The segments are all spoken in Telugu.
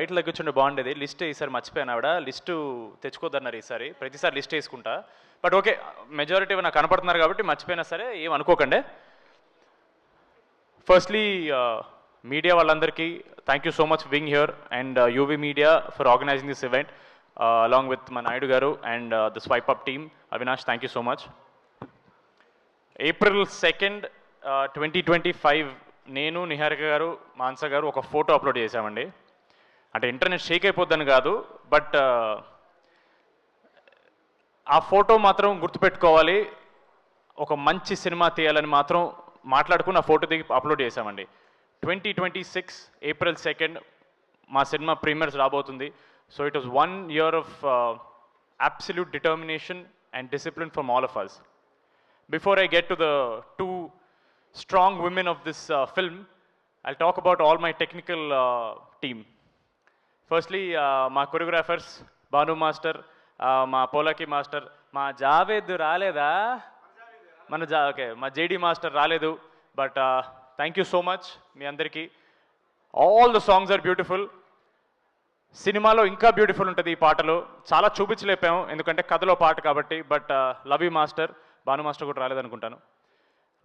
టైటిల్ తగ్గించుంటే బాగుండేది. లిస్ట్ ఈసారి మర్చిపోయాను, ఆవిడ లిస్టు తెచ్చుకోద్దన్నారు ఈసారి. ప్రతిసారి లిస్ట్ వేసుకుంటా, బట్ ఓకే, మెజారిటీ నాకు కనపడుతున్నారు కాబట్టి మర్చిపోయినా సరే ఏం అనుకోకండి. ఫస్ట్లీ మీడియా వాళ్ళందరికీ thank you so much being here, and UV media for organizing this event along with మా Naidu garu and the swipe up team. Avinash, thank you so much. April 2nd, 2025 నేను, నిహారిక గారు, మాన్స గారు ఒక ఫోటో అప్లోడ్ చేశామండి. అంటే ఇంటర్నెట్ షేక్ అయిపోద్దని కాదు, బట్ ఆ ఫోటో మాత్రం గుర్తుపెట్టుకోవాలి, ఒక మంచి సినిమా తీయాలని మాత్రం మాట్లాడుకుని ఆ ఫోటో దిగి అప్లోడ్ చేశామండి. 2026 April 2nd మా సినిమా ప్రీమియర్స్ రాబోతుంది. So it was 1 year of absolute determination and discipline from all of us. Before I get to the two strong women of this film, I'll talk about all my technical team. Firstly, my choreographers, Banu Master, my Polaki Master, my Javed Raleda, okay, my JD Master Raledu, but thank you so much, మీ అందరికీ. All the songs are beautiful. సినిమాలో ఇంకా బ్యూటిఫుల్ ఉంటుంది ఈ పాటలు. చాలా చూపించలేపాము ఎందుకంటే కథలో పాట కాబట్టి, but love you master. Bhanu master కూడా రాలేదనుకుంటాను.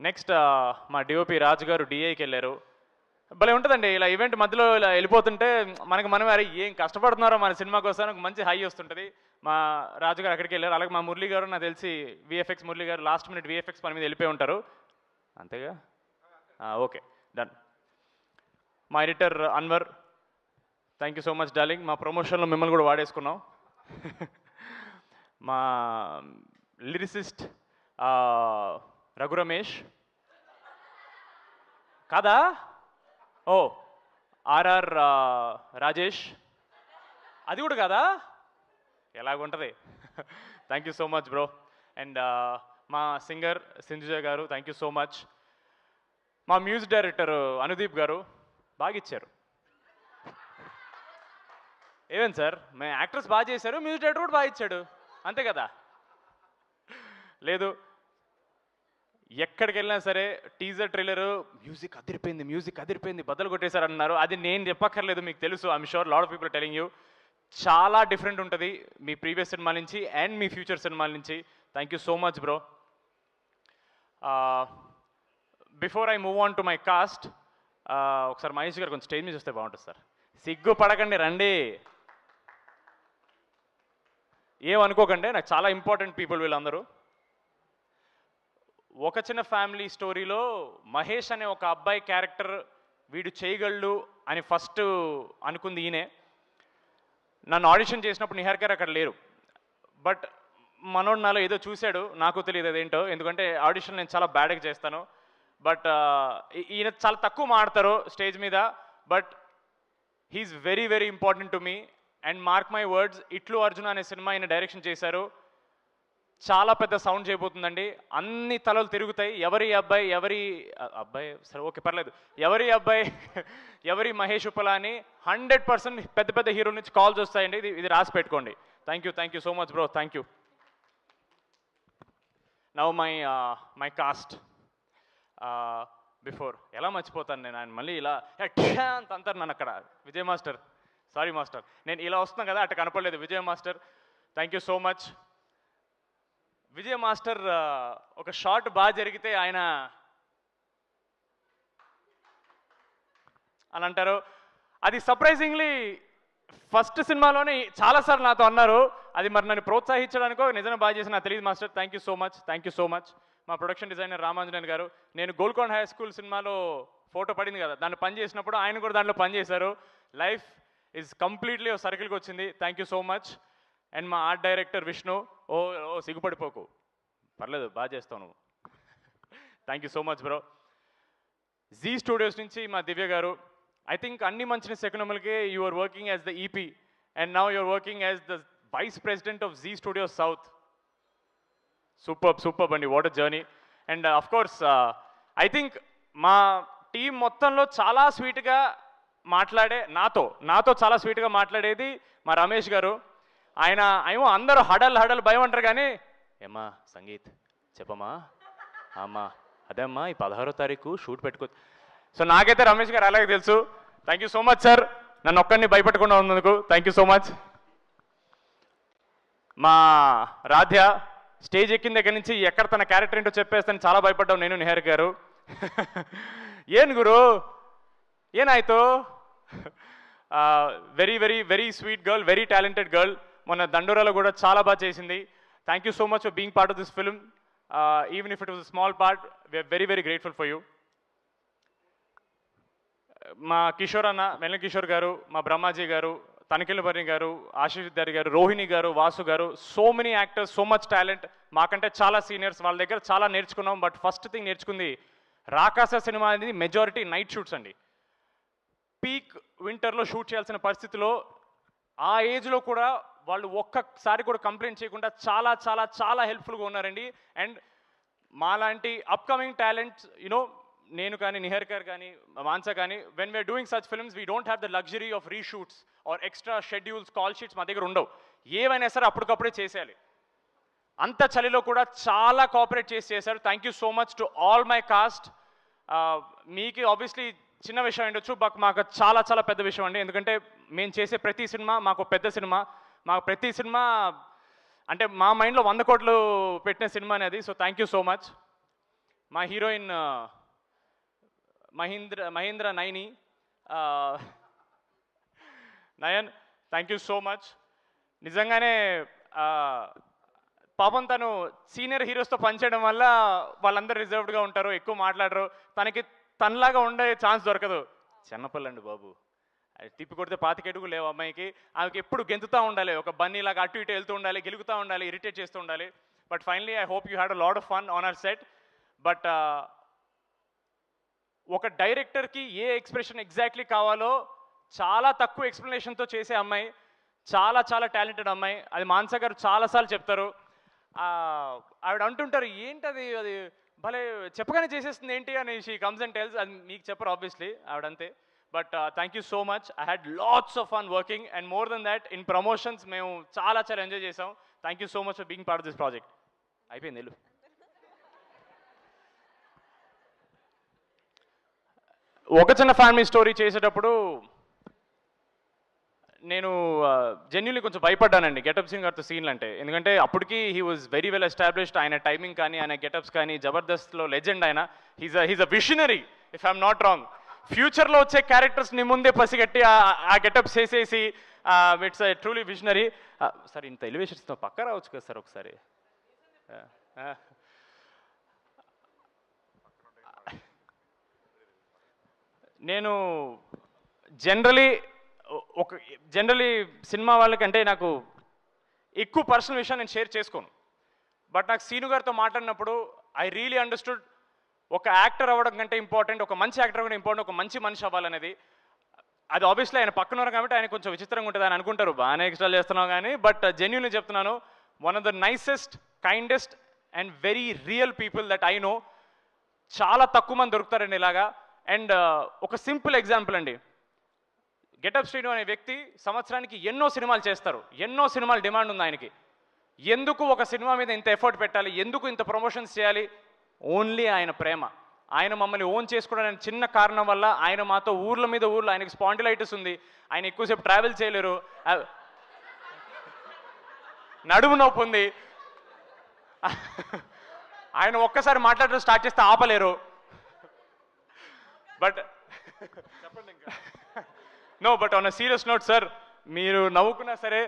నెక్స్ట్ మా డిఓపి రాజు గారు డిఐకి వెళ్ళారు. భలే ఉంటుందండి ఇలా ఈవెంట్ మధ్యలో ఇలా వెళ్ళిపోతుంటే మనమే అరే ఏం కష్టపడుతున్నారో మన సినిమా కోసం మంచి హై వస్తుంటుంది. మా రాజు గారు అక్కడికి వెళ్ళారు. అలాగే మా మురళి గారు, నాకు తెలిసి విఎఫ్ఎక్స్ మురళి గారు లాస్ట్ మినిట్ విఎఫ్ఎక్స్ పని మీద వెళ్ళిపోయి ఉంటారు, అంతేగా? Okay, done. మా editor Anwar, thank you so much darling. మా ప్రమోషన్లో మిమ్మల్ని కూడా వాడేసుకున్నాం. మా లిరిసిస్ట్ రఘు రమేష్ కాదా? ఓ ఆర్ఆర్ రాజేష్, అది కూడా కాదా? ఎలాగుంటుంది? Thank you so much bro. And మా singer Sindhuja garu, thank you so much. మా మ్యూజిక్ డైరెక్టర్ అనుదీప్ గారు బాగా ఇచ్చారు. ఏమేం సార్, మేము యాక్టర్స్ బాగా చేశారు, మ్యూజిక్ డైరెక్టర్ కూడా బాగా ఇచ్చాడు, అంతే కదా? లేదు, ఎక్కడికి వెళ్ళినా సరే టీజర్ ట్రైలర్ మ్యూజిక్ అదిరిపోయింది బద్దలు కొట్టేశారు అన్నారు. అది నేను చెప్పక్కర్లేదు, మీకు తెలుసు. I'm sure lot of people telling you. చాలా డిఫరెంట్ ఉంటుంది మీ ప్రీవియస్ సినిమా నుంచి అండ్ మీ ఫ్యూచర్ సినిమాల నుంచి. Thank you so much bro. Before I move on to my cast, ఒకసారి మహేష్ గారు కొంచెం స్టేజ్ మీద వస్తే బాగుంటుంది సార్. సిగ్గు పడకండి, రండి, ఏమనుకోకండి. నాకు చాలా ఇంపార్టెంట్ పీపుల్ వీళ్ళందరూ. ఒక చిన్న ఫ్యామిలీ స్టోరీలో మహేష్ అనే ఒక అబ్బాయి క్యారెక్టర్ వీడు చేయగలడు అని ఫస్ట్ అనుకుంది ఈయనే. నన్ను ఆడిషన్ చేసినప్పుడు నిహార్ గారు అక్కడ లేరు, బట్ మనోడు నాలో ఏదో చూశాడు, నాకు తెలియదు అదేంటో, ఎందుకంటే ఆడిషన్ నేను చాలా బ్యాడ్గా చేస్తాను. బట్ ఈయన చాలా తక్కువ మాడతారు స్టేజ్ మీద, but he's very very important to me. And mark my words, ఇట్లు అర్జున్ అనే సినిమా ఆయన డైరెక్షన్ చేశారు, చాలా పెద్ద సౌండ్ చేయబోతుందండి. అన్ని తలలు తిరుగుతాయి. ఎవరి అబ్బాయి సరే ఓకే పర్లేదు, ఎవరి మహేష్ ఉప్పలా అని 100% పెద్ద పెద్ద హీరో నుంచి కాల్స్ వస్తాయండి. ఇది రాసి పెట్టుకోండి. Thank you so much bro, thank you. Now my cast. Before ఎలా మర్చిపోతాను నేను, ఆయన మళ్ళీ ఇలా అంత అంటారు నన్ను అక్కడ. విజయ్ మాస్టర్, సారీ మాస్టర్, నేను ఇలా వస్తున్నాను కదా అట్ట కనపడలేదు. Vijay master, thank you so much. Vijay master ఒక షాట్ బాగా జరిగితే ఆయన అని అంటారు. అది సర్ప్రైజింగ్లీ ఫస్ట్ సినిమాలోనే చాలాసార్లు నాతో అన్నారు. అది మరి నన్ను ప్రోత్సహించడానికో నిజంగా బాగా చేసిన నాకు తెలియదు master. Thank you so much. మా ప్రొడక్షన్ డిజైనర్ రామాంజనేయన్ గారు, నేను గోల్కొండ హై స్కూల్ సినిమాలో ఫోటో పడింది కదా, దాన్ని పని చేసినప్పుడు ఆయన కూడా దాంట్లో పని చేశారు. లైఫ్ ఈజ్ కంప్లీట్లీ ఓ సర్కిల్కి వచ్చింది. Thank you so much. And మా ఆర్ట్ డైరెక్టర్ విష్ణు, ఓ సిగ్గుపడిపోకు, పర్లేదు బాగా చేస్తావు నువ్వు. Thank you so much bro. Zee studios నుంచి మా దివ్య గారు, ఐ థింక్ అన్ని మంచిన సెకనములకే you are working as the EP and now you're working as the vice president of Zee studios south. Super అండి, what a journey. And of course I think మా టీం మొత్తంలో చాలా స్వీట్గా నాతో చాలా స్వీట్గా మాట్లాడేది మా రమేష్ గారు. ఆయన ఏమో అందరూ హడల్ భయం అంటారు, కానీ ఏమ్మా సంగీత్ చెప్పమ్మా, అమ్మా అదే అమ్మా ఈ 16వ తారీఖు షూట్ పెట్టుకో. సో నాకైతే రమేష్ గారు అలాగే తెలుసు. Thank you so much sir. నన్ను ఒక్కడిని భయపెట్టకుండా ఉన్నందుకు థ్యాంక్ యూ సో మచ్. మా రాధ్య స్టేజ్ ఎక్కిన దగ్గర నుంచి ఎక్కడ తన క్యారెక్టర్ ఏంటో చెప్పేస్తాను చాలా భయపడ్డాం నేను నిహారిక గారు. ఏన్ గురు ఏనాಯ್ತು? Very very very sweet girl, very talented girl. మొన్న దండోరాలో కూడా చాలా బాగా చేసింది. Thank you so much for being part of this film. Even if it was a small part, we're very very grateful for you. మా కిషోర్ అన్న, వెల్ల కిషోర్ గారు, మా బ్రహ్మాజీ గారు, తనిఖీల బర్రి గారు, ఆశీష్ విద్యారి గారు, రోహిణి గారు, వాసు గారు, so many actors, so much talent. మాకంటే చాలా సీనియర్స్, వాళ్ళ దగ్గర చాలా నేర్చుకున్నాం. బట్ ఫస్ట్ థింగ్ నేర్చుకుంది రాకాస సినిమా అనేది మెజారిటీ నైట్ షూట్స్ అండి. పీక్ వింటర్లో షూట్ చేయాల్సిన పరిస్థితిలో ఆ ఏజ్లో కూడా వాళ్ళు ఒక్కసారి కూడా కంప్లైంట్ చేయకుండా చాలా చాలా చాలా హెల్ప్ఫుల్గా ఉన్నారండి. అండ్ మాలాంటి అప్కమింగ్ టాలెంట్స్ యునో, నేను కానీ నిహారిక కానీ మాన్సా కానీ, when we're doing such films we don't have the luxury of reshoots or extra schedules, call sheets మా దగ్గర ఉండవు. ఏవైనా సరే అప్పటికప్పుడే చేసేయాలి. అంత చలిలో కూడా చాలా కోఆపరేట్ చేశారు. Thank you so much to all my cast. మీకు ఆబ్వియస్లీ చిన్న విషయం ఉండొచ్చు, బట్ మాకు చాలా చాలా పెద్ద విషయం అండి. ఎందుకంటే మేము చేసే ప్రతి సినిమా మాకు పెద్ద సినిమా. మాకు ప్రతి సినిమా అంటే మా మైండ్లో 100 కోట్లు పెట్టిన సినిమా అనేది. So thank you so much. మా heroine Mahendra Naini, Nayan, thank you so much. నిజంగానే పాపం తను సీనియర్ హీరోస్తో పనిచేయడం వల్ల వాళ్ళందరూ రిజర్వ్డ్గా ఉంటారు, ఎక్కువ మాట్లాడరు. తనకి తనలాగా ఉండే ఛాన్స్ దొరకదు. చిన్నపిల్లండి బాబు, తిప్పి కొడితే 25 అడుగు లేవు అమ్మాయికి. ఆమెకి ఎప్పుడు గెంతుతూ ఉండాలి, ఒక బన్నీలాగా అటు ఇటు వెళ్తూ ఉండాలి, గెలుగుతూ ఉండాలి, ఇరిటేట్ చేస్తూ ఉండాలి. But finally I hope you had a lot of fun on hour set. But ఒక డైరెక్టర్కి ఏ ఎక్స్ప్రెషన్ ఎగ్జాక్ట్లీ కావాలో చాలా తక్కువ ఎక్స్ప్లెనేషన్తో చేసే అమ్మాయి, చాలా చాలా టాలెంటెడ్ అమ్మాయి. అది మాన్సా గారు చాలాసార్లు చెప్తారు. ఆవిడ అంటుంటారు ఏంటది, అది భలే చెప్పగానే చేసేస్తుంది ఏంటి అని. She comes and tells. అది మీకు చెప్పరు ఆబ్వియస్లీ, ఆవిడంతే. But thank you so much. I had lots of fun working and more then that in promotions మేము చాలా చాలా ఎంజాయ్ చేసాం. Thank you so much for being part of this project. అయిపోయింది వెళ్ళు. ఒక చిన్న ఫ్యామిలీ స్టోరీ చేసేటప్పుడు నేను జెన్యున్లీ కొంచెం భయపడ్డానండి గెటప్ సింగ్ గారితో సీన్లు అంటే. ఎందుకంటే అప్పటికి he was very well established. ఆయన టైమింగ్ కానీ, ఆయన గెటప్స్ కానీ, జబర్దస్త్లో లెజెండ్ ఆయన. He's a visionary if I'm not wrong. ఫ్యూచర్లో వచ్చే క్యారెక్టర్స్ని ముందే పసిగట్టి ఆ గెటప్స్ వేసేసి ఇట్స్ ట్రూలీ విషనరీ. సార్ ఇంత ఎలివేషన్స్తో పక్క రావచ్చు కదా సార్ ఒకసారి. నేను జనరలీ సినిమా వాళ్ళకంటే నాకు ఎక్కువ పర్సనల్ విషయం నేను షేర్ చేసుకోను. బట్ నాకు సీను గారితో మాట్లాడినప్పుడు ఐ రియలీ అండర్స్టూడ్ ఒక యాక్టర్ అవ్వడం కంటే ఇంపార్టెంట్, ఒక మంచి యాక్టర్ కూడా ఇంపార్టెంట్, ఒక మంచి మనిషి అవ్వాలనేది. అది ఆబ్వియస్లీ ఆయన పక్కన ఉన్నారు కాబట్టి ఆయన కొంచెం విచిత్రంగా ఉంటుంది అని అనుకుంటారు, బాగానే ఎక్స్ట్రా చేస్తున్నావు కానీ. బట్ జెన్యూన్లీ చెప్తున్నాను, one of the nicest, kindest and very real people that I know. చాలా తక్కువ మంది దొరుకుతారండి ఇలాగా. అండ్ ఒక సింపుల్ ఎగ్జాంపుల్ అండి, గెటప్ శ్రీను అనే వ్యక్తి సంవత్సరానికి ఎన్నో సినిమాలు చేస్తారు, ఎన్నో సినిమాలు డిమాండ్ ఉంది ఆయనకి. ఎందుకు ఒక సినిమా మీద ఇంత ఎఫర్ట్ పెట్టాలి, ఎందుకు ఇంత ప్రమోషన్స్ చేయాలి? ఓన్లీ ఆయన ప్రేమ. ఆయన మమ్మల్ని ఓన్ చేసుకోవడానికి చిన్న కారణం వల్ల ఆయన మాతో ఊర్ల మీద ఊర్లో, ఆయనకి స్పాండిలైటిస్ ఉంది, ఆయన ఎక్కువసేపు ట్రావెల్ చేయలేరు, నడుము నొప్పి ఉంది, ఆయన ఒక్కసారి మాట్లాడడం స్టార్ట్ చేస్తే ఆపలేరు. బట్ చెప్పండి ఇంకా. No, but on a serious note sir, మీరు నవ్వుకున్నా సరే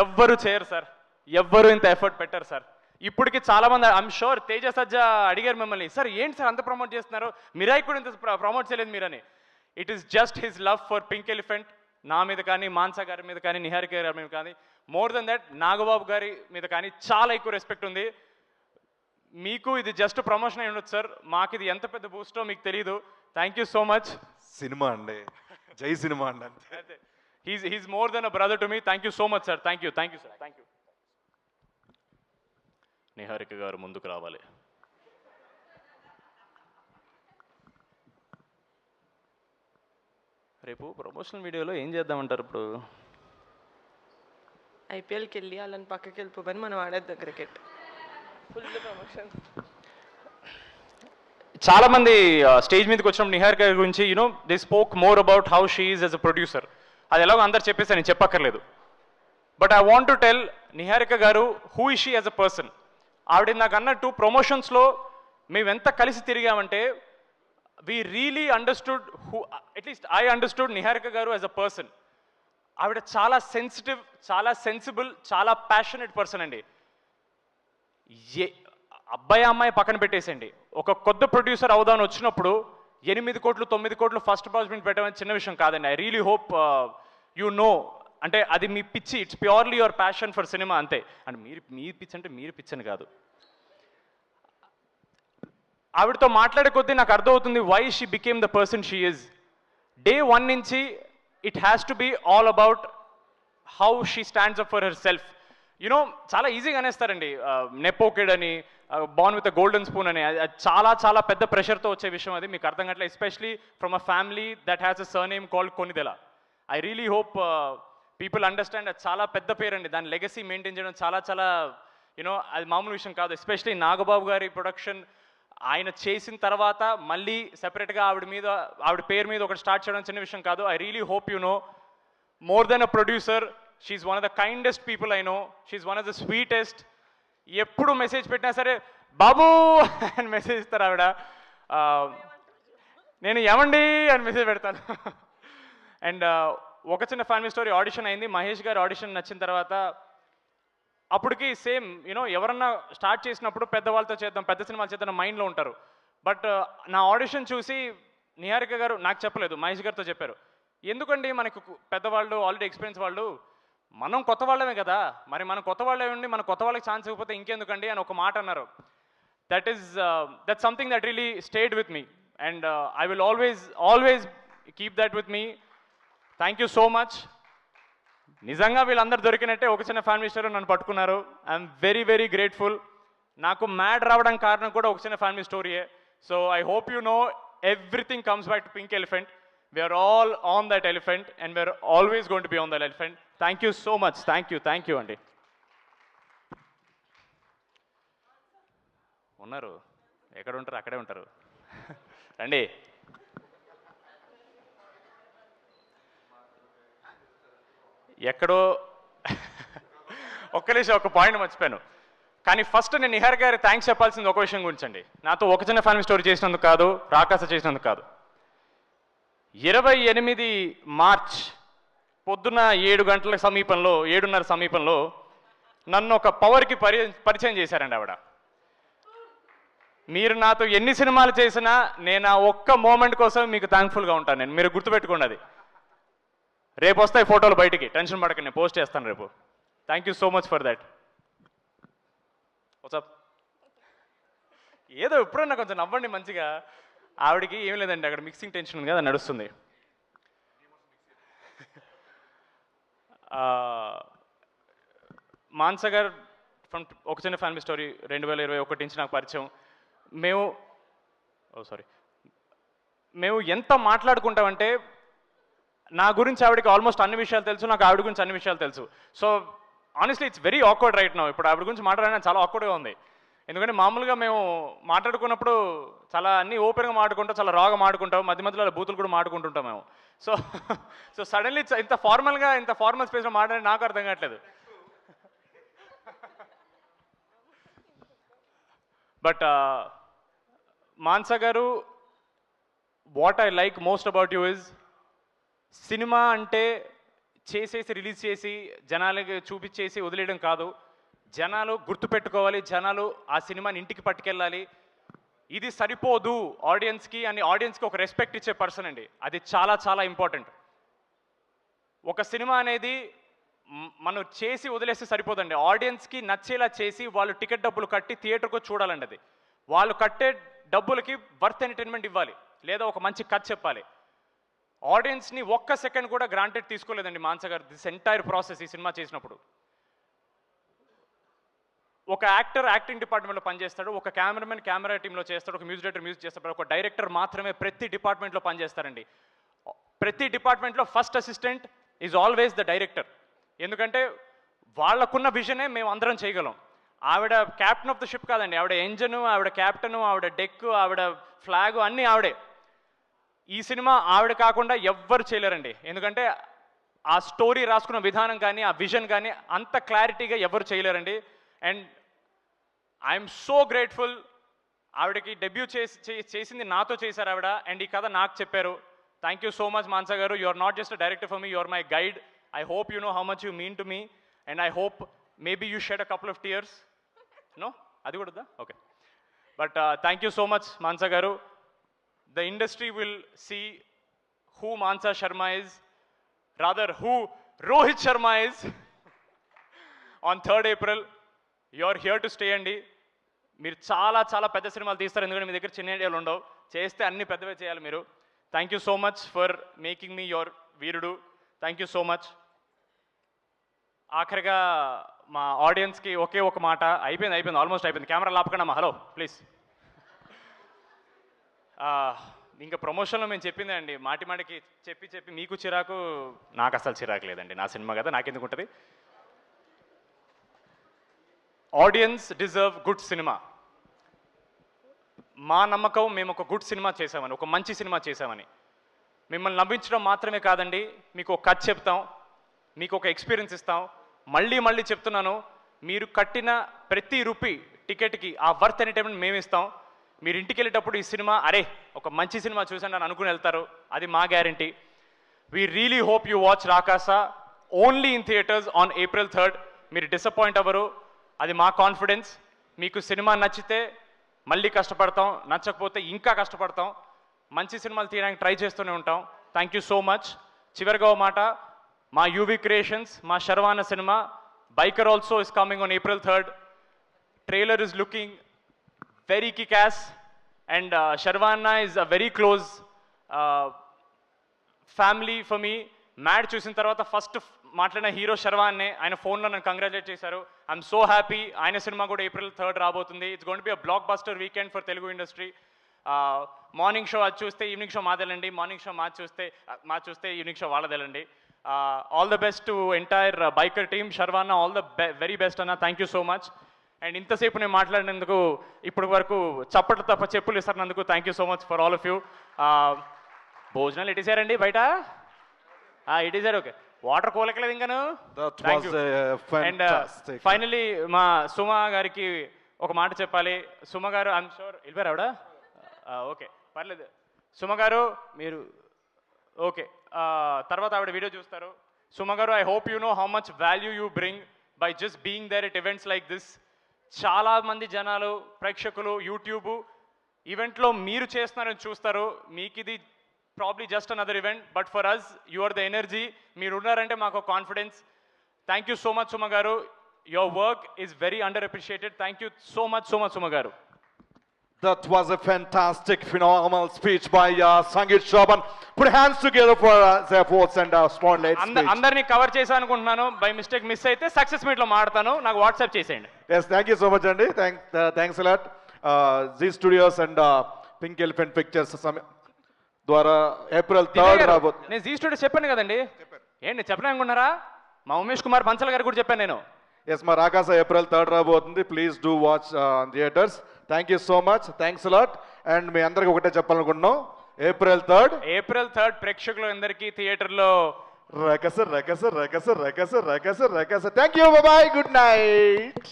ఎవ్వరు చేయరు సార్, ఎవ్వరు ఇంత ఎఫర్ట్ పెట్టరు సార్. ఇప్పటికి చాలామంది, ఐఎమ్ షూర్ తేజ సజ్జా అడిగారు మిమ్మల్ని, సార్ ఏంటి సార్ అంత ప్రమోట్ చేస్తున్నారు, మిరాయి కూడా ఇంత ప్రమోట్ చేయలేదు మీరని. It is just his love for Pink Elephant. నా మీద కానీ, మాన్సా గారి మీద కానీ, నిహారిక గారి మీద కానీ, మోర్ దెన్ దట్ నాగబాబు గారి మీద కానీ చాలా ఎక్కువ రెస్పెక్ట్ ఉంది. మీకు ఇది జస్ట్ ప్రమోషన్ అయి ఉండొచ్చు సార్, మాకు ఇది ఎంత పెద్ద బూస్టో మీకు తెలియదు. Thank you so much. Cinema అండి, జై సినిమా అండి. He's more than a brother to me. Thank you so much sir. Thank you sir. Thank you. Niharika గారు ముందుకు రావాలి. రేపు ప్రమోషనల్ వీడియోలో ఏం చేద్దామంటారు? ఇప్పుడు ఐపీఎల్కి వెళ్ళి వాళ్ళని పక్కకి వెళ్ళిపోమని మనం ఆడేద్దాం క్రికెట్. Full promotion. చాలా మంది స్టేజ్ మీదకి వచ్చినప్పుడు నిహారిక గురించి they spoke more about how she is as a producer. అది ఎలాగో అందరు చెప్పేసి నేను చెప్పక్కర్లేదు. But I want to tell Niharika garu who is she as a person. ఆవిడ నాకు అన్నట్టు ప్రమోషన్స్లో మేము ఎంత కలిసి తిరిగామంటే we really understood who, at least I understood Niharika garu as a person. ఆవిడ చాలా సెన్సిటివ్, చాలా సెన్సిబుల్, చాలా ప్యాషనెట్ పర్సన్ అండి. అబ్బాయి అమ్మాయి పక్కన పెట్టేసండి, ఒక కొత్త ప్రొడ్యూసర్ అవుదామని వచ్చినప్పుడు 8 కోట్లు 9 కోట్లు ఫస్ట్ ప్రాజెక్ట్ పెట్టడం చిన్న విషయం కాదండి. I really hope you no, అంటే అది మీ పిచ్చి, it's purely your passion for cinema అంతే. అంటే మీ పిచ్చి అంటే మీరు పిచ్చి అని కాదు. ఆవిడతో మాట్లాడే కొద్దీ నాకు అర్థమవుతుంది why she became the person she is. Day 1 నుంచి it has to be all about how she stands up for herself. You know చాలా ఈజీగా అనేస్తారండి నెపో కిడ్ అని, born with a golden spoon అని. అది చాలా చాలా పెద్ద ప్రెషర్తో వచ్చే విషయం, అది మీకు అర్థం కావట్లేదు. Especially from a family that has a surname called Konidela. I really hope people understand. అది చాలా పెద్ద పేరు అండి, దాని లెగసీ మెయింటైన్ చేయడం చాలా చాలా యూనో అది మామూలు విషయం కాదు. ఎస్పెషలీ నాగబాబు గారి ప్రొడక్షన్ ఆయన చేసిన తర్వాత మళ్ళీ సెపరేట్గా ఆవిడ పేరు మీద ఒకటి స్టార్ట్ చేయడం చిన్న విషయం కాదు. I really hope you know, more than a producer, she's one of the kindest people I know. She's one of the sweetest. ఎప్పుడు మెసేజ్ పెట్టినా సరే బాబు అని మెసేజ్ ఇస్తారు ఆవిడ. నేను ఏమండి అని మెసేజ్ పెడతాను. అండ్ ఒక చిన్న ఫ్యామిలీ స్టోరీ ఆడిషన్ అయింది. మహేష్ గారి ఆడిషన్ నచ్చిన తర్వాత అప్పటికి సేమ్ యూనో ఎవరన్నా స్టార్ట్ చేసినప్పుడు పెద్దవాళ్ళతో చేద్దాం, పెద్ద సినిమాలు చేద్దాం మైండ్లో ఉంటారు. బట్ నా ఆడిషన్ చూసి నిహారిక గారు నాకు చెప్పలేదు, మహేష్ గారితో చెప్పారు. ఎందుకండి మనకు పెద్దవాళ్ళు ఆల్రెడీ ఎక్స్పీరియన్స్ వాళ్ళు, మనం కొత్త వాళ్ళమే కదా, మరి మనం కొత్త వాళ్ళే ఉండి మన కొత్త వాళ్ళకి ఛాన్స్ ఇవ్వకపోతే ఇంకెందుకండి అని ఒక మాట అన్నారు. That something that really stayed with me and I will always keep that with me. Thank you so much. నిజంగా వీళ్ళందరూ దొరికినట్టే ఒక చిన్న ఫ్యామిలీ స్టోరీ నన్ను పట్టుకున్నారు. I'm very very grateful. నాకు మ్యాడ్ రావడం కారణం కూడా ఒక చిన్న ఫ్యామిలీ స్టోరీయే. So I hope you know everything comes back to Pink Elephant. We're all on that elephant and we're always going to be on that elephant. Thank you so much. Thank you అండి. ఉన్నారు, ఎక్కడ ఉంటారు అక్కడే ఉంటారు, రండి. ఎక్కడో ఒక్క నిమిషం, ఒక పాయింట్ మర్చిపోయాను. కానీ ఫస్ట్ నేను నిహార్ గారి థ్యాంక్స్ చెప్పాల్సింది ఒక విషయం గురించి అండి. నాతో ఒక చిన్న ఫ్యామిలీ స్టోరీ చేసినందుకు కాదు, రాకాస చేసినందుకు కాదు. 28 మార్చ్ పొద్దున్న 7 గంటల సమీపంలో, 7:30 సమీపంలో నన్ను ఒక పవర్కి పరిచయం చేశారండి ఆవిడ. మీరు నాతో ఎన్ని సినిమాలు చేసినా నేను ఆ ఒక్క మూమెంట్ కోసం మీకు థ్యాంక్ఫుల్గా ఉంటాను. నేను మీరు గుర్తుపెట్టుకోండి అది. రేపు వస్తాయి ఫోటోలు బయటికి, టెన్షన్ పడకండి, నేను పోస్ట్ చేస్తాను రేపు. Thank you so much for that. WhatsApp ఏదో ఎప్పుడన్నా కొంచెం నవ్వండి మంచిగా. ఆవిడకి ఏం లేదండి, అక్కడ మిక్సింగ్ టెన్షన్ ఉంది కదా, నడుస్తుంది. మాన్స గారు ఫ్రమ్ ఒక చిన్న ఫ్యామిలీ స్టోరీ 2021 నుంచి నాకు పరిచయం. మేము ఎంత మాట్లాడుకుంటామంటే నా గురించి ఆవిడకి ఆల్మోస్ట్ అన్ని విషయాలు తెలుసు, నాకు ఆవిడ గురించి అన్ని విషయాలు తెలుసు. So honestly it's very awkward right now. ఇప్పుడు ఆవిడ గురించి మాట్లాడడానికి చాలా ఆక్వర్డ్గా ఉంది. ఎందుకంటే మామూలుగా మేము మాట్లాడుకున్నప్పుడు చాలా అన్నీ ఓపెన్గా మాట్లాడుకుంటాం, చాలా రాగా మాట్లాడుకుంటాం, మధ్య మధ్యలో బూతులు కూడా మాట్లాడుకుంటుంటాం మేము. సో సడన్లీ ఇంత ఫార్మల్ స్పేస్లో మాట్లాడి నాకు అర్థం కావట్లేదు. బట్ మాన్సా గారు, what I like most about you is, cinema అంటే చేసేసి రిలీజ్ చేసి జనాలకి చూపించేసి వదిలేయడం కాదు. జనాలు గుర్తుపెట్టుకోవాలి, జనాలు ఆ సినిమాని ఇంటికి పట్టుకెళ్ళాలి. ఇది సరిపోదు ఆడియన్స్కి అని, ఆడియన్స్కి ఒక రెస్పెక్ట్ ఇచ్చే పర్సన్ అండి. అది చాలా చాలా ఇంపార్టెంట్. ఒక సినిమా అనేది మనం చేసి వదిలేస్తే సరిపోదండి. ఆడియన్స్కి నచ్చేలా చేసి వాళ్ళు టికెట్ డబ్బులు కట్టి థియేటర్కు చూడాలండి. అది వాళ్ళు కట్టే డబ్బులకి వర్త్ ఎంటర్టైన్మెంట్ ఇవ్వాలి, లేదా ఒక మంచి కథ చెప్పాలి. ఆడియన్స్ని ఒక్క సెకండ్ కూడా గ్రాంటెడ్ తీసుకోలేదండి మాన్స గారు దిస్ ఎంటైర్ ప్రాసెస్. ఈ సినిమా చేసినప్పుడు ఒక యాక్టర్ యాక్టింగ్ డిపార్ట్మెంట్లో పనిచేస్తాడు, ఒక కెమెరామెన్ కెమెరా టీంలో చేస్తాడు, ఒక మ్యూజిక్ డైరెక్టర్ మ్యూజిక్ చేస్తాడు, ఒక డైరెక్టర్ మాత్రమే ప్రతి డిపార్ట్మెంట్లో పనిచేస్తారండి. ప్రతి డిపార్ట్మెంట్లో first assistant is always the director. ఎందుకంటే వాళ్ళకున్న విజనే మేము అందరం చేయగలం. ఆవిడ క్యాప్టెన్ ఆఫ్ ద షిప్ కాదండి, ఆవిడ ఎంజను, ఆవిడ క్యాప్టెను, ఆవిడ డెక్, ఆవిడ ఫ్లాగు అన్నీ ఆవిడే. ఈ సినిమా ఆవిడ కాకుండా ఎవ్వరు చేయలేరండి. ఎందుకంటే ఆ స్టోరీ రాసుకున్న విధానం కానీ ఆ విజన్ కానీ అంత క్లారిటీగా ఎవరు చేయలేరండి. And I'm so grateful. ఆవిడకి డెబ్యూ చేసింది నాతో చేశారు ఆవిడ, అండ్ ఈ కథ నాకు చెప్పారు. Thank you so much Mansa garu. You are not just a director for me, you are my guide. I hope you know how much you mean to me, and I hope maybe you shed a couple of tears. No, అది కూడా వద్దా? Okay. But thank you so much Mansa గారు. The industry will see who Mansa Sharma is, rather who Rohit Sharma is on 3rd April. You are here to stay అండి. మీరు చాలా చాలా పెద్ద సినిమాలు తీస్తారు, ఎందుకంటే మీ దగ్గర చిన్న ఐడియాలు ఉండవు. చేస్తే అన్ని పెద్దవే చేయాలి మీరు. Thank you so much for making me your Veerudu. Thank you so much. ఆఖరిగా మా ఆడియన్స్కి ఒకే ఒక మాట. అయిపోయింది, ఆల్మోస్ట్ అయిపోయింది. కెమెరా లాపకండి అమ్మా. Hello please. ఇంకా ప్రమోషన్లో మేము చెప్పిందే అండి, మాటికి చెప్పి మీకు చిరాకు, నాకు అసలు చిరాకు లేదండి. నా సినిమా కదా, నాకెందుకు ఉంటుంది. Audience deserve good cinema. మా నమ్మకం మేము ఒక గుడ్ సినిమా చేసామని, ఒక మంచి సినిమా చేసామని. మిమ్మల్ని నవ్వించడం మాత్రమే కాదండి, మీకు ఒక కథ చెప్తాం, మీకు ఒక ఎక్స్పీరియన్స్ ఇస్తాం. మళ్ళీ చెప్తున్నాను, మీరు కట్టిన ప్రతి రూపీ టికెట్కి ఆ వర్త్ ఎంటర్టైన్మెంట్ మేము ఇస్తాం. మీరు ఇంటికి వెళ్ళేటప్పుడు ఈ సినిమా అరే ఒక మంచి సినిమా చూసాను అని అనుకుని వెళ్తారు, అది మా guarantee. We really hope you watch Rakasa only in theatres on April 3rd. మీరు డిసప్పాయింట్ అవ్వరు, అది మా కాన్ఫిడెన్స్. మీకు సినిమా నచ్చితే మళ్ళీ కష్టపడతాం, నచ్చకపోతే ఇంకా కష్టపడతాం. మంచి సినిమాలు తీయడానికి ట్రై చేస్తూనే ఉంటాం. Thank you so much. చివరిగా ఓ మాట, మా యూవీ క్రియేషన్స్, మా శర్వాన సినిమా Biker also is coming on April 3rd. Trailer is looking very kick-ass, and Sharvana is a very close family for me. Mad చూసిన తర్వాత ఫస్ట్ మాట్లాడిన హీరో శర్వాన్నే. ఆయన ఫోన్లో నన్ను కంగ్రాచులేట్ చేశారు. I'm so happy. ఆయన సినిమా కూడా April 3rd రాబోతుంది. It's going to be a blockbuster weekend for Telugu industry. Morning show అది చూస్తే ఈవినింగ్ షో మాదేలండి, మార్నింగ్ షో మా చూస్తే ఈవినింగ్ షో వాళ్ళదేలండి. All the best to entire Biker team. Sharwana all the very best అన్న. Thank you so much. And ఇంతసేపు నేను మాట్లాడినందుకు, ఇప్పటి వరకు చప్పట్లు తప్ప చెప్పులు ఇస్తున్నందుకు thank you so much for all of you. భోజనాలు ఇటేసారండి బయట? ఇటేసారు. ఓకే, వాటర్ కోలకలేదు ఇంకాను. అండ్ ఫైనలీ మా సుమ గారికి ఒక మాట చెప్పాలి. సుమ గారు, ఐఎమ్ షూర్ వెళ్ళిపోయారు ఆవిడ. ఓకే పర్లేదు. సుమ గారు మీరు ఓకే, తర్వాత ఆవిడ వీడియో చూస్తారు. Suma garu, I hope you know how much value you bring by just being there at events like this. చాలామంది జనాలు, ప్రేక్షకులు యూట్యూబ్ ఈవెంట్లో మీరు చేస్తున్నారని చూస్తారు. మీకు ఇది probably just another event, but for us you are the energy. మీరు ఉన్నారంటే మాకు confidence. Thank you so much Suma garu. Your work is very under appreciated. Thank you so much Suma garu. That was a fantastic, phenomenal speech by Sangeet Shravan. Put hands together for their efforts and spotlight speech. అందరినీ కవర్ చేశాను అనుకుంటున్నాను. బై మిస్టేక్ మిస్ అయితే సక్సెస్ మీట్లో మాడతాను, నాకు వాట్సాప్ చేసేయండి. Yes, thank you so much అండి. Thanks a lot. Zee Studios and Pink Elephant Pictures ద్వారా April 3rd రాబోతుంది. నేను జీ స్టూడియోస్ చెప్పాను కదండి. ఏంటి చెప్పను అనుకున్నారా? మా ఉమేష్ కుమార్ బన్సల్ గారు కూడా చెప్పాను నేను. ఎస్, మా రాకాస April 3rd రాబోతుంది. Please do watch theatres. Thank you so much. Thanks a lot. And మీ అందరికి ఒకటే చెప్పాలనుకుంటున్నాం, April 3rd ప్రేక్షకులు అందరికీ థియేటర్లో Rakasa. Thank you, bye, good night.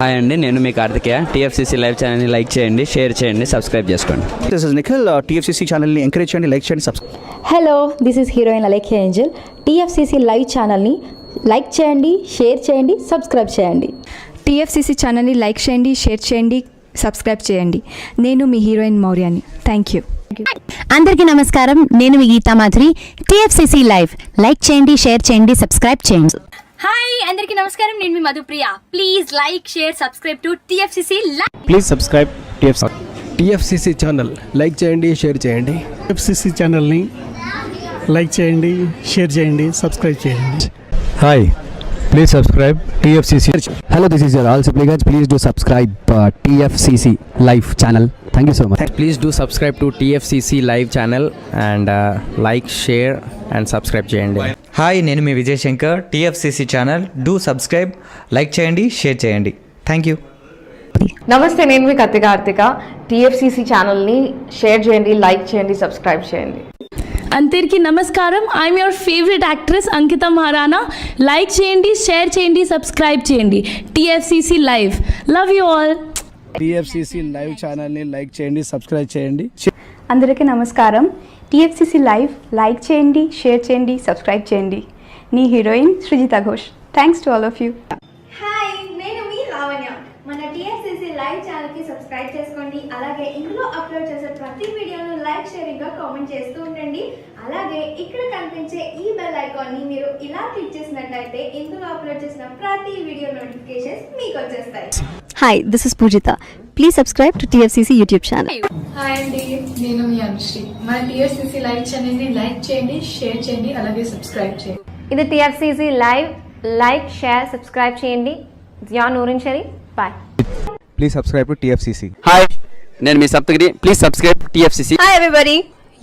Hi అండి, నేను మీ కార్తికేయ. టీఎఫ్సీసీ లైవ్ ఛానల్ని లైక్ చేయండి, షేర్ చేయండి, సబ్స్క్రైబ్ చేసుకోండి. This is Nikhil. టీఎఫ్సీసీ ఛానల్ని ఎంకరేజ్ చేయండి, లైక్ చేయండి, subscribe. Hello, this is heroine Alekhya Angel. TFCC live ఛానల్ని లైక్ చేయండి, షేర్ చేయండి, సబ్స్క్రైబ్ చేయండి. టీఎఫ్సీసీ ఛానల్ని లైక్ చేయండి, షేర్ చేయండి, సబ్స్క్రైబ్ చేయండి. నేను మీ హీరోయిన్ మౌర్యాని. Thank you. అందరికీ నమస్కారం, నేను మీ Geetha Madhuri. TFCC live like చేయండి, షేర్ చేయండి, సబ్స్క్రైబ్ చేయండి. హాయ్ అందరికీ నమస్కారం, నేను మీ Madhupriya. Please like share subscribe to TFCC live. Please subscribe TFCC channel. Like చేయండి, షేర్ చేయండి. టీఎఫ్సీసీ ఛానల్ని లైక్ చేయండి, షేర్ చేయండి, సబ్స్క్రైబ్ చేయండి. Hi, please subscribe TFCC. Hello, this is your all Sipligunj. Please do subscribe TFCC live channel. Thank you so much. Please do subscribe to TFCC live channel and like, share and subscribe చేయండి. హాయ్, నేను మీ Vijay Shankar. TFCC channel do subscribe, like చేయండి, షేర్ చేయండి. Thank you. నమస్తే, నేను మీ కత్తి కార్తిక. టీఎఫ్సిసి ఛానల్ని షేర్ చేయండి, లైక్ చేయండి, సబ్స్క్రైబ్ చేయండి. అందరికీ నమస్కారం. I'm your favourite actress Ankita Maharana. Like చేయండి, షేర్ చేయండి, సబ్స్క్రైబ్ చేయండి. TFCC live. Love you all. TFCC live ఛానల్ని లైక్ చేయండి, సబ్స్క్రైబ్ చేయండి. అందరికీ నమస్కారం. టీఎఫ్సిసి లైవ్ లైక్ చేయండి, షేర్ చేయండి, సబ్స్క్రైబ్ చేయండి. నీ heroine Srujitha Ghosh. Thanks to all of you. Hi, నేను మీ లావణ్య. మన టీఎఫ్సిసి లైవ్ ఛానల్కి సబ్స్క్రైబ్ చేసుకోండి. అలాగే ఇందులో అప్లోడ్ చేసే ప్రతి వీడియోను లైక్, షేరింగ్గా కామెంట్ చేస్తూ ఉండండి. అలాగే ఇక్కడ కనిపించే ఈ బెల్ ఐకాన్ని మీరు ఇలా క్లిక్ చేసినట్లయితే ఇందులో అప్లోడ్ చేసిన ప్రతి వీడియో నోటిఫికేషన్స్ మీకు వచ్చేస్తాయి. Hi, this is Poojitha. Please subscribe to TFCC YouTube channel. Hi అండి, నేను మీ అనుశ్రీ. మన టీఎఫ్సిసి లైవ్ ఛానల్ని లైక్ చేయండి, షేర్ చేయండి, అలాగే సబ్స్క్రైబ్ చేయండి. ఇది TFCC live. Like, share, subscribe చేయండి. Zia Noorin Sharif. Bye. Please subscribe to TFCC. Hi, నేను మీ Saptagiri. Please subscribe TFCC. Hi everybody,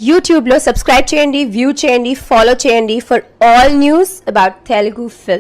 యూట్యూబ్లో సబ్స్క్రైబ్ చేయండి, వ్యూ చేయండి, ఫాలో చేయండి for all news about Telugu film.